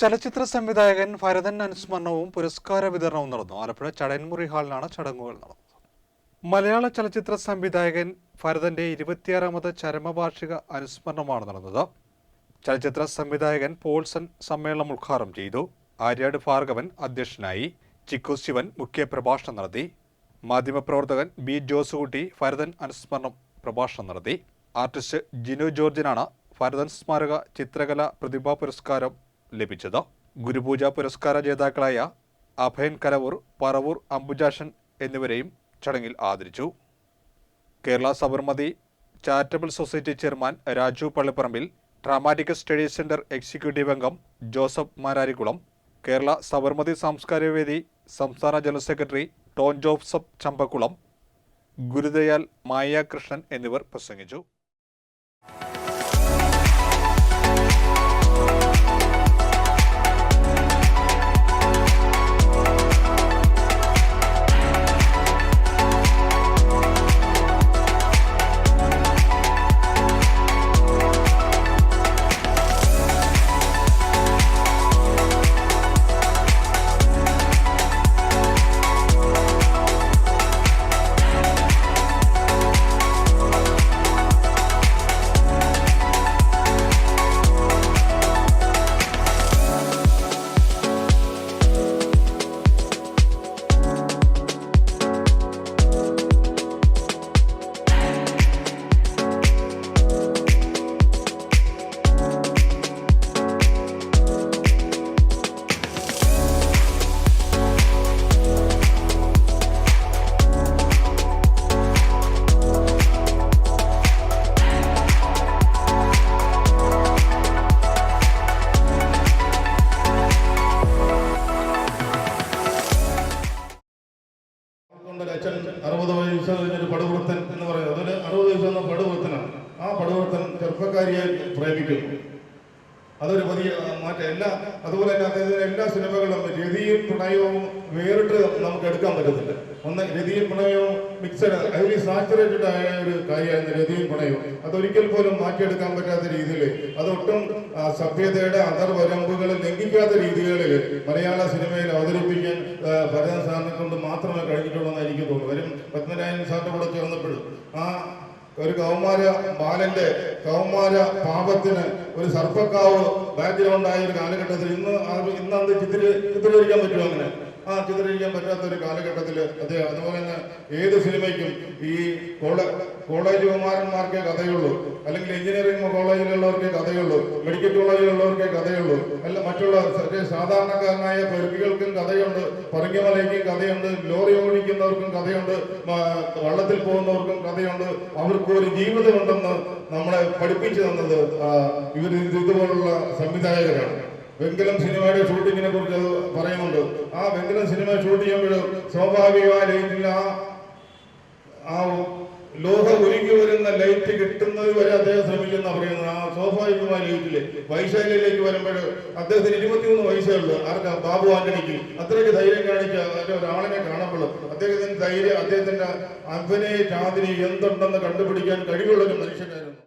ചലച്ചിത്ര സംവിധായകൻ ഭരതൻ അനുസ്മരണവും പുരസ്കാര വിതരണവും നടന്നു. ആലപ്പുഴ ചടയൻമുറി ഹാളിലാണ് ചടങ്ങുകൾ നടന്നത്. മലയാള ചലച്ചിത്ര സംവിധായകൻ ഭരതന്റെ 26ാമത് ചരമവാർഷിക അനുസ്മരണമാണ് നടന്നത്. ചലച്ചിത്ര സംവിധായകൻ പോൾസൺ സമ്മേളനം ഉദ്ഘാടനം ചെയ്തു. ആര്യാട് ഭാർഗവൻ അധ്യക്ഷനായി. ചിക്കു ശിവൻ മുഖ്യപ്രഭാഷണം നടത്തി. മാധ്യമപ്രവർത്തകൻ ബി ജോസുകുട്ടി ഭരതൻ അനുസ്മരണം പ്രഭാഷണം നടത്തി. ആർട്ടിസ്റ്റ് ജിനു ജോർജിനാണ് ഭരതൻ സ്മാരക ചിത്രകല പ്രതിഭാ പുരസ്കാരം ലഭിച്ചത്. ഗുരുപൂജ പുരസ്കാര ജേതാക്കളായ അഭയൻ കലവൂർ, പറവൂർ അംബുജാഷൻ എന്നിവരെയും ചടങ്ങിൽ ആദരിച്ചു. Kerala Sabarmati charitable society chairman Raju Pallipparambil, dramatic study centre executive അംഗം ജോസഫ് മാരാരിക്കുളം, കേരള സബർമതി സാംസ്കാരിക വേദി സംസ്ഥാന general secretary Tom Joseph Champakkulam, Gurudayal Maya Krishnan എന്നിവർ പ്രസംഗിച്ചു. അച്ഛൻ 60 വയസ്സ് കഴിഞ്ഞൊരു പടുവൃത്തൻ എന്ന് പറയുന്നത് അതൊരു 60 വയസ്സെന്ന പടുവൃത്തനാണ്. ആ പടുവൃത്തൻ ചെറുപ്പക്കാരിയെ പ്രേമിക്കുന്നു. അതൊരു വലിയ മാറ്റം. അതുപോലെ തന്നെ അദ്ദേഹത്തിന്റെ എല്ലാ സിനിമകളും രതിയും പ്രണയവും വേറിട്ട് നമുക്ക് എടുക്കാൻ പറ്റത്തില്ല. ഒന്ന് രതിയും പ്രണയവും മിക്സഡ്, ഹൈലി സാച്ചുറേറ്റഡ് ആയ ഒരു കാര്യമായിരുന്നു രതിയും പ്രണയവും. അതൊരിക്കൽ പോലും മാറ്റിയെടുക്കാൻ പറ്റാത്ത രീതിയിൽ, അതൊട്ടും സഭ്യതയുടെ അതിർവരമ്പുകൾ ലംഘിക്കാത്ത രീതികളിൽ മലയാള സിനിമയിൽ അവതരിപ്പിക്കാൻ ഭരതൻ സാറിനെ കൊണ്ട് മാത്രമേ കഴിഞ്ഞിട്ടുള്ളൂ എന്ന് എനിക്ക് തോന്നുന്നു. വരും പത്മനാഭൻ സാറിന്റെ കൂടെ ചേർന്നപ്പോഴും ആ ഒരു ബാലന്റെ കൗമാര പാപത്തിന് ഒരു സർപ്പക്കാവ് ബാക്ക്ഗ്രൗണ്ടായ ഒരു കാലഘട്ടത്തിൽ ഇന്ന് അത് ചിത്രീകരിക്കാൻ പറ്റുമോ? അങ്ങനെ ചിത്രീകരിക്കാൻ പറ്റാത്ത ഒരു കാലഘട്ടത്തിൽ അദ്ദേഹം, അതുപോലെ തന്നെ ഏത് സിനിമയ്ക്കും ഈ കോളേജ് കുമാരന്മാർക്കേ കഥയുള്ളൂ, അല്ലെങ്കിൽ എഞ്ചിനീയറിംഗ് കോളേജിലുള്ളവർക്കേ കഥയുള്ളൂ, മെഡിക്കൽ കോളേജിലുള്ളവർക്കേ കഥയുള്ളൂ, അല്ല മറ്റുള്ള സാധാരണക്കാരനായ പെരുപ്പികൾക്കും കഥയുണ്ട്, പറങ്കിമലയ്ക്കും കഥയുണ്ട്, ലോറി ഓടിക്കുന്നവർക്കും കഥയുണ്ട്, വള്ളത്തിൽ പോകുന്നവർക്കും കഥയുണ്ട്. അവർക്ക് ഒരു ജീവിതമുണ്ടെന്ന് നമ്മളെ പഠിപ്പിച്ചു തന്നത് ഇതുപോലുള്ള സംവിധായകരാണ്. വെങ്കലം സിനിമയുടെ ഷൂട്ടിങ്ങിനെ കുറിച്ച് അത് പറയുന്നുണ്ട്. ആ വെങ്കലം സിനിമ ഷൂട്ട് ചെയ്യുമ്പോൾ സ്വാഭാവികമായ ലൈറ്റിൽ ആ ലോഹ ഉരുക്കി വരുന്ന ലൈറ്റ് കിട്ടുന്നത് വരെ അദ്ദേഹം ശ്രമിക്കുന്ന പറയുന്നത്. ആ സ്വാഭാവികമായ ലൈറ്റില് വൈശാലിയിലേക്ക് വരുമ്പോൾ അദ്ദേഹത്തിന് 23 വയസ്സേ ഉള്ളൂ. ആർക്കാ? ബാബു ആന്റണിക്ക്. അത്രയ്ക്ക് ധൈര്യം കാണിച്ച ഒരാളിനെ കാണുമ്പോൾ അദ്ദേഹത്തിന്റെ അഭിനയ ചാതിരി എന്തുണ്ടെന്ന് കണ്ടുപിടിക്കാൻ കഴിവുള്ളൊരു മനുഷ്യനായിരുന്നു.